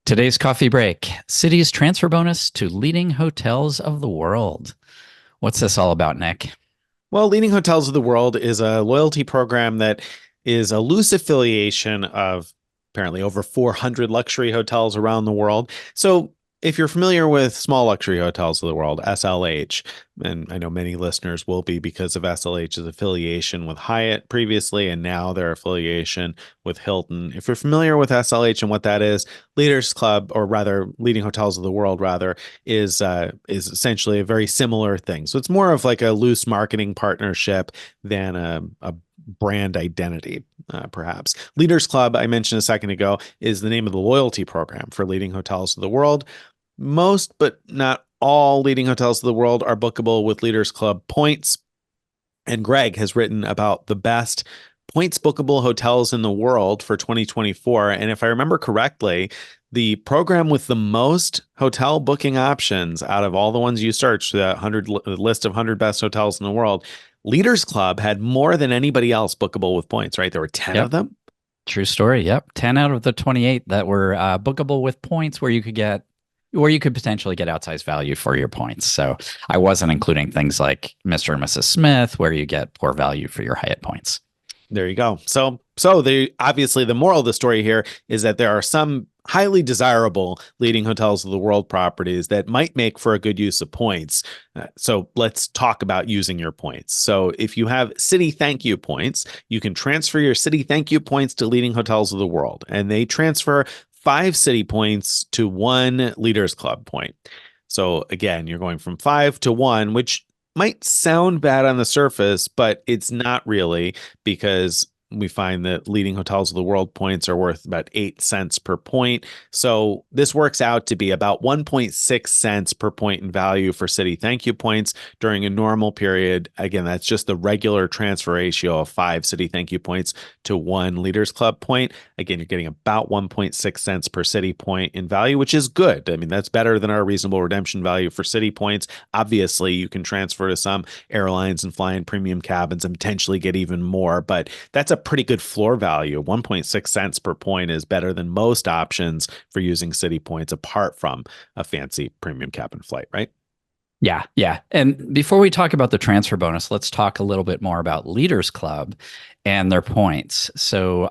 Today's coffee break, Citi's transfer bonus to leading hotels of the world. What's this all about, Nick? Well, Leading Hotels of the World is a loyalty program that is a loose affiliation of apparently over 400 luxury hotels around the world. So, if you're familiar with Small Luxury Hotels of the World, SLH, and I know many listeners will be because of SLH's affiliation with Hyatt previously and now their affiliation with Hilton. If you're familiar with SLH and what that is, Leaders Club, or rather Leading Hotels of the World, rather, is essentially a very similar thing. So it's more of like a loose marketing partnership than a brand identity, perhaps. Leaders Club, I mentioned a second ago, is the name of the loyalty program for Leading Hotels of the World. Most, but not all, leading hotels of the world are bookable with Leaders Club points. And Greg has written about the best points bookable hotels in the world for 2024. And if I remember correctly, the program with the most hotel booking options out of all the ones you searched, the list of 100 best hotels in the world, Leaders Club had more than anybody else bookable with points, right? There were 10 of Yep. them. True story. Yep. 10 out of the 28 that were bookable with points where you could potentially get outsized value for your points. So I wasn't including things like Mr. and Mrs. Smith, where you get poor value for your Hyatt points. There you go. So obviously the moral of the story here is that there are some highly desirable leading hotels of the world properties that might make for a good use of points. So let's talk about using your points. So if you have Citi ThankYou points, you can transfer your Citi ThankYou points to leading hotels of the world, and they transfer 5 Citi points to 1 Leaders Club point. So again, you're going from 5 to 1, which might sound bad on the surface, but it's not really, because we find that leading hotels of the world points are worth about 8 cents per point. So this works out to be about 1.6 cents per point in value for Citi ThankYou points during a normal period. Again, that's just the regular transfer ratio of 5 Citi ThankYou points to 1 Leaders Club point. Again, you're getting about 1.6 cents per Citi point in value, which is good. I mean, that's better than our reasonable redemption value for Citi points. Obviously, you can transfer to some airlines and fly in premium cabins and potentially get even more, but that's a pretty good floor value. 1.6 cents per point is better than most options for using Citi points apart from a fancy premium cabin flight, right? Yeah, yeah. And before we talk about the transfer bonus, let's talk a little bit more about Leaders Club and their points. So,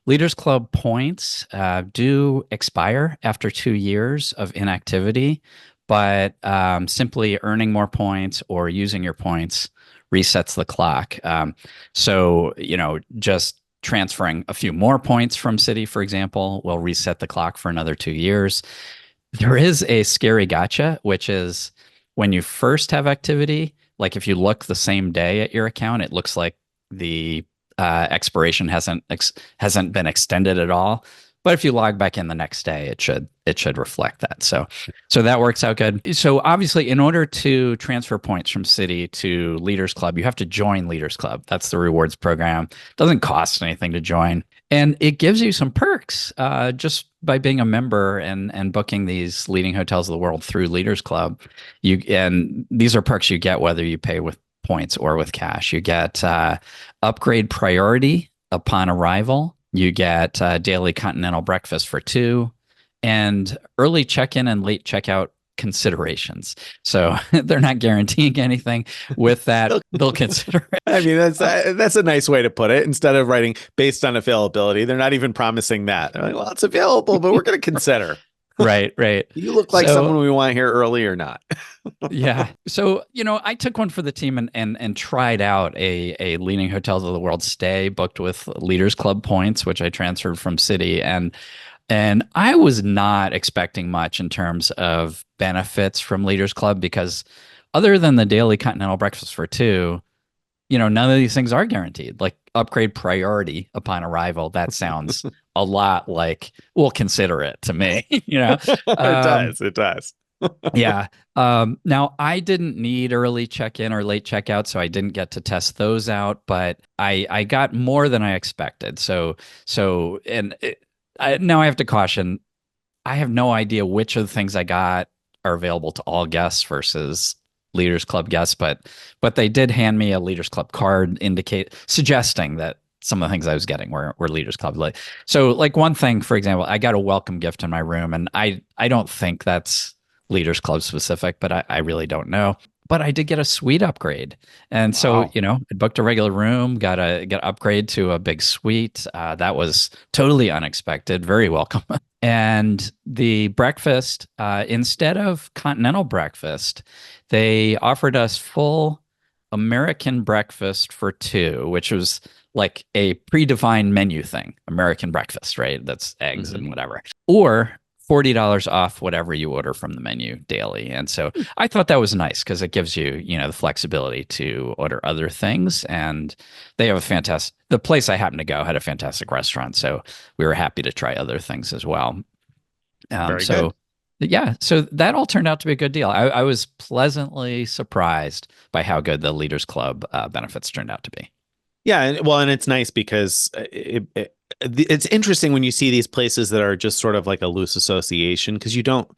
Leaders Club points do expire after 2 years of inactivity, but simply earning more points or using your points resets the clock. Just transferring a few more points from Citi, for example, will reset the clock for another 2 years. There is a scary gotcha, which is when you first have activity, like if you look the same day at your account, it looks like the expiration hasn't been extended at all. But if you log back in the next day, it should reflect that. So that works out good. So obviously, in order to transfer points from Citi to Leaders Club, you have to join Leaders Club. That's the rewards program. Doesn't cost anything to join, and it gives you some perks just by being a member and booking these leading hotels of the world through Leaders Club. And these are perks you get whether you pay with points or with cash. You get upgrade priority upon arrival. You get daily continental breakfast for 2, and early check-in and late checkout considerations. So they're not guaranteeing anything with that. They'll consider it. I mean, that's a nice way to put it. Instead of writing based on availability, they're not even promising that. They're like, well, it's available, but we're going to consider. Right. You look like someone we want here early or not. Yeah. So, I took one for the team and tried out a leading hotels of the world stay booked with Leaders Club points, which I transferred from Citi. And I was not expecting much in terms of benefits from Leaders Club, because other than the daily continental breakfast for 2, none of these things are guaranteed. Like upgrade priority upon arrival. That sounds a lot like we'll consider it to me. It does. Yeah. Now I didn't need early check-in or late checkout, so I didn't get to test those out, but I got more than I expected. Now I have to caution, I have no idea which of the things I got are available to all guests versus Leaders Club guests, but they did hand me a Leaders Club card suggesting that some of the things I was getting were Leaders Club. Like, so like one thing, for example, I got a welcome gift in my room, and I don't think that's Leaders Club specific, but I really don't know. But I did get a suite upgrade, and so Wow. I booked a regular room, got upgrade to a big suite. That was totally unexpected, very welcome. And the breakfast, instead of continental breakfast, they offered us full American breakfast for two, which was like a predefined menu thing, American breakfast, right? That's eggs Hmm. and whatever. Or $40 off whatever you order from the menu daily. And so I thought that was nice because it gives you, the flexibility to order other things. And they have the place I happened to go had a fantastic restaurant. So we were happy to try other things as well. Very good. So yeah, so that all turned out to be a good deal. I was pleasantly surprised by how good the Leaders Club benefits turned out to be. Yeah, and it's nice because it's interesting when you see these places that are just sort of like a loose association because you don't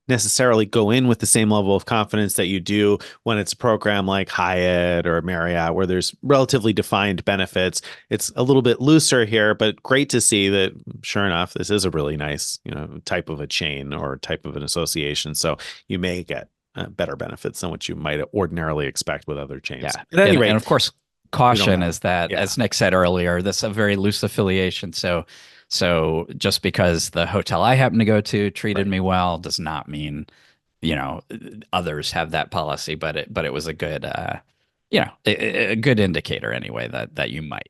necessarily go in with the same level of confidence that you do when it's a program like Hyatt or Marriott, where there's relatively defined benefits. It's a little bit looser here, but great to see that, sure enough, this is a really nice, type of a chain or type of an association. So you may get better benefits than what you might ordinarily expect with other chains. Yeah. At any And rate, of course, we don't caution know. is that, Yeah, as Nick said earlier, this is a very loose affiliation. So just because the hotel I happen to go to treated right. me well does not mean, you know, others have that policy, but it was a good a good indicator anyway that you might.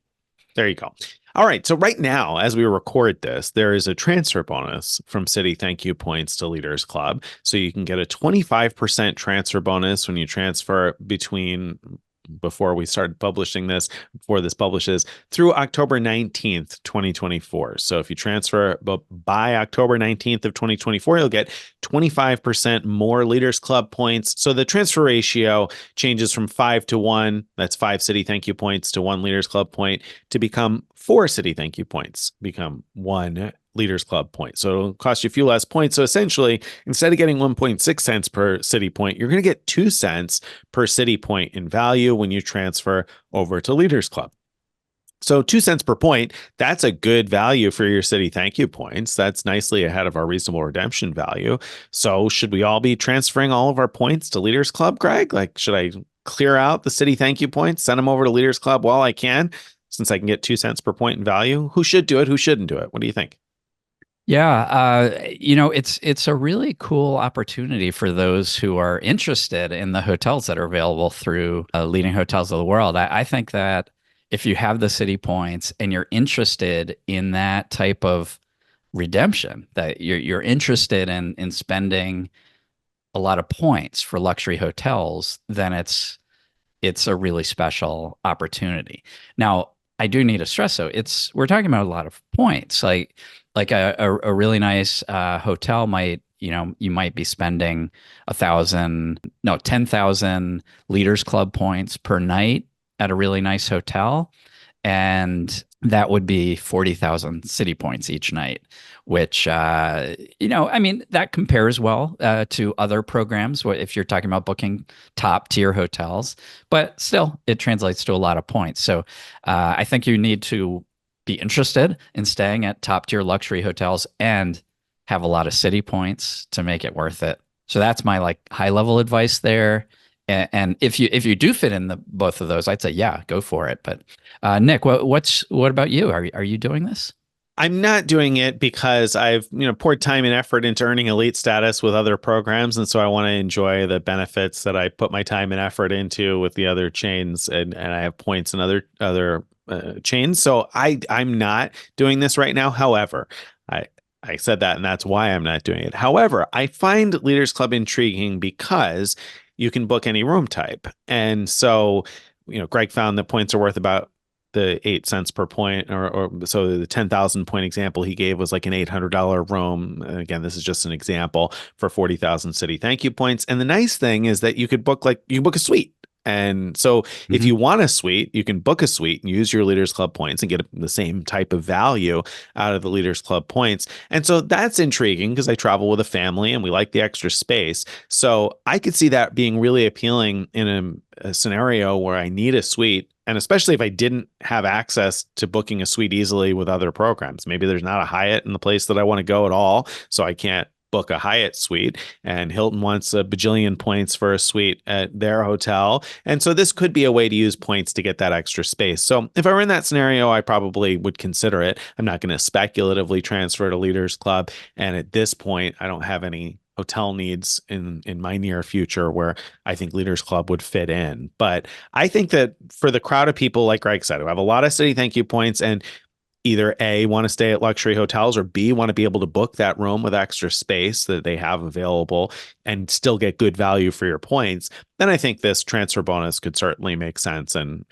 There you go. All right. So right now, as we record this, there is a transfer bonus from Citi ThankYou Points to Leaders Club. So you can get a 25% transfer bonus when you transfer between before we started publishing this, before this publishes, through October 19th, 2024. So if you transfer by October 19th of 2024, you'll get 25% more Leaders Club points. So the transfer ratio changes from 5 to 1. That's 5 Citi ThankYou points to 1 Leaders Club point to become 4 Citi ThankYou points, become 1 Leaders Club point. So it'll cost you a few less points. So essentially, instead of getting 1.6 cents per Citi point, you're going to get 2 cents per Citi point in value when you transfer over to Leaders Club. So 2 cents per point, that's a good value for your Citi ThankYou points. That's nicely ahead of our reasonable redemption value. So should we all be transferring all of our points to Leaders Club, Greg? Like, should I clear out the Citi ThankYou points, send them over to Leaders Club while I can, since I can get 2 cents per point in value? Who should do it? Who shouldn't do it? What do you think? Yeah, it's a really cool opportunity for those who are interested in the hotels that are available through leading hotels of the world. I think that if you have the city points and you're interested in that type of redemption, that you're interested in spending a lot of points for luxury hotels, then it's a really special opportunity. Now, I do need to stress though, we're talking about a lot of points. Like a really nice hotel might, you might be spending 10,000 Leaders Club points per night at a really nice hotel. And that would be 40,000 city points each night, which, I mean, that compares well to other programs if you're talking about booking top tier hotels, but still, it translates to a lot of points. So I think you need to be interested in staying at top tier luxury hotels and have a lot of city points to make it worth it. So that's my like high level advice there. And if you do fit in the both of those, I'd say yeah, go for it. But Nick, what about you? Are you doing this? I'm not doing it because I've, poured time and effort into earning elite status with other programs, and so I want to enjoy the benefits that I put my time and effort into with the other chains, and I have points in other chains. So I'm not doing this right now. However, I said that, and that's why I'm not doing it. However, I find Leaders Club intriguing because you can book any room type, and so Greg found that points are worth about the 8 cents per point, or so the 10,000 point example he gave was like an $800 room. And again, this is just an example for 40,000 Citi ThankYou points. And the nice thing is that you could book a suite. And so if Mhm. you want a suite, you can book a suite and use your Leaders Club points and get the same type of value out of the Leaders Club points. And so that's intriguing because I travel with a family and we like the extra space. So I could see that being really appealing in a scenario where I need a suite. And especially if I didn't have access to booking a suite easily with other programs. Maybe there's not a Hyatt in the place that I want to go at all. So I can't book a Hyatt suite, and Hilton wants a bajillion points for a suite at their hotel. And so this could be a way to use points to get that extra space. So if I were in that scenario, I probably would consider it. I'm not going to speculatively transfer to Leaders Club. And at this point, I don't have any hotel needs in my near future where I think Leaders Club would fit in. But I think that for the crowd of people, like Greg said, who have a lot of Citi ThankYou points and either A, want to stay at luxury hotels, or B, want to be able to book that room with extra space that they have available and still get good value for your points, then I think this transfer bonus could certainly make sense. And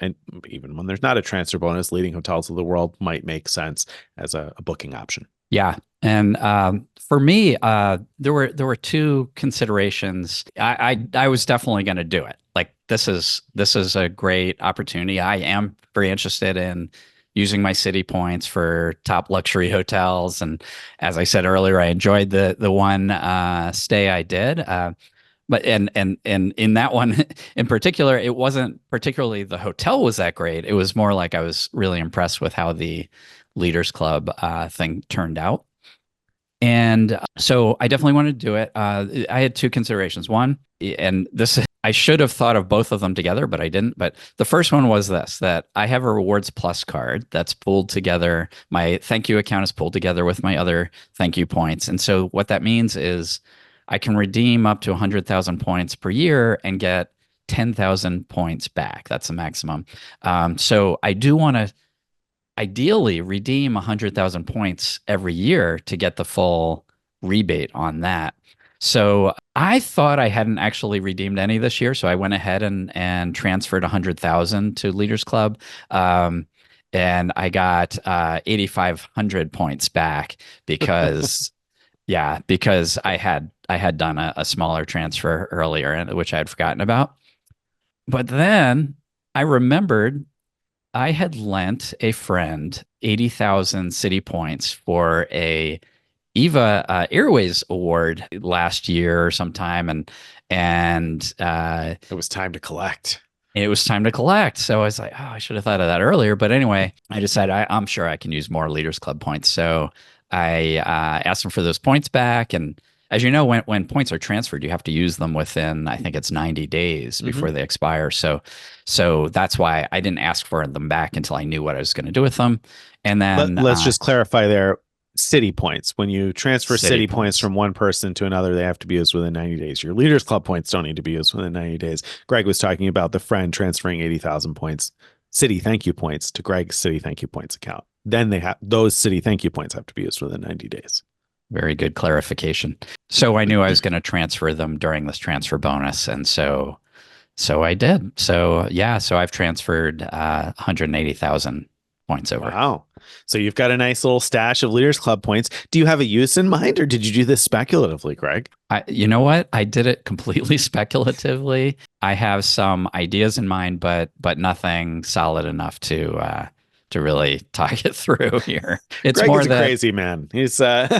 even when there's not a transfer bonus, leading hotels of the world might make sense as a booking option. Yeah. And for me, there were two considerations. I was definitely going to do it. Like this is a great opportunity. I am very interested in using my Citi points for top luxury hotels. And as I said earlier, I enjoyed the one stay I did. But and in that one in particular, it wasn't particularly the hotel was that great. It was more like I was really impressed with how the Leaders Club thing turned out. And so I definitely wanted to do it. I had two considerations. One, and this, I should have thought of both of them together, but I didn't. But the first one was this, that I have a Rewards Plus card that's pulled together. My ThankYou account is pulled together with my other ThankYou points. And so what that means is I can redeem up to 100,000 points per year and get 10,000 points back. That's the maximum. So I do want to ideally redeem 100,000 points every year to get the full rebate on that. So I thought I hadn't actually redeemed any this year, so I went ahead and transferred 100,000 to Leaders Club. And I got 8,500 points back because yeah, because I had done a smaller transfer earlier, which I had forgotten about. But then I remembered I had lent a friend 80,000 Citi points for a Eva Airways award last year or sometime, and It was time to collect. it was time to collect. So I was like, oh, I should have thought of that earlier. But anyway, I decided I'm sure I can use more Leaders Club points. So I asked them for those points back. And as you know, when points are transferred, you have to use them within, I think it's 90 days Mm-hmm. before they expire. So that's why I didn't ask for them back until I knew what I was going to do with them. And then Let's just clarify there. Citi points. When you transfer Citi Citi points points. from one person to another, they have to be used within 90 days. Your Leaders Club points don't need to be used within 90 days. Greg was talking about the friend transferring 80,000 points, Citi ThankYou points to Greg's Citi ThankYou points account. Then they have those Citi ThankYou points have to be used within 90 days. Very good clarification. So I knew I was going to transfer them during this transfer bonus, and so I did. So yeah, so I've transferred 180,000 points over. Wow. So you've got a nice little stash of Leaders Club points. Do you have a use in mind, or did you do this speculatively, Greg? You know what? I did it completely speculatively. I have some ideas in mind, but nothing solid enough to really talk it through here. It's Greg more is a that crazy man. He's but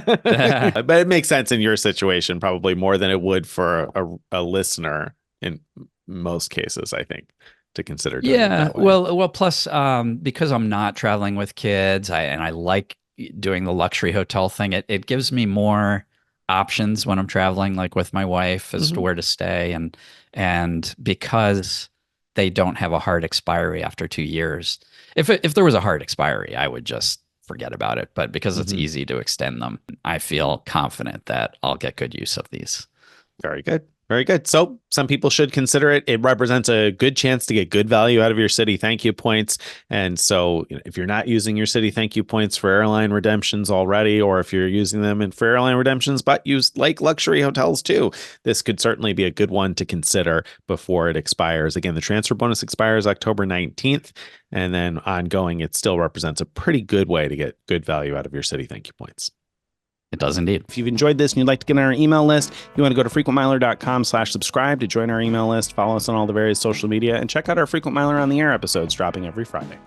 it makes sense in your situation, probably more than it would for a listener in most cases, I think, to consider doing it yeah. that way. Well. Plus, because I'm not traveling with kids, I like doing the luxury hotel thing. It gives me more options when I'm traveling, like with my wife, as to Mhm. where to stay, and because they don't have a hard expiry after 2 years. If there was a hard expiry, I would just forget about it. But because it's Mhm. easy to extend them, I feel confident that I'll get good use of these. Very good. Very good. So some people should consider it. It represents a good chance to get good value out of your Citi ThankYou points. And so if you're not using your Citi ThankYou points for airline redemptions already, or if you're using them for airline redemptions, but use like luxury hotels too, this could certainly be a good one to consider before it expires. Again, the transfer bonus expires October 19th. And then ongoing, it still represents a pretty good way to get good value out of your Citi ThankYou points. It does indeed. If you've enjoyed this and you'd like to get on our email list, you want to go to frequentmiler.com/subscribe to join our email list, follow us on all the various social media, and check out our Frequent Miler on the Air episodes dropping every Friday.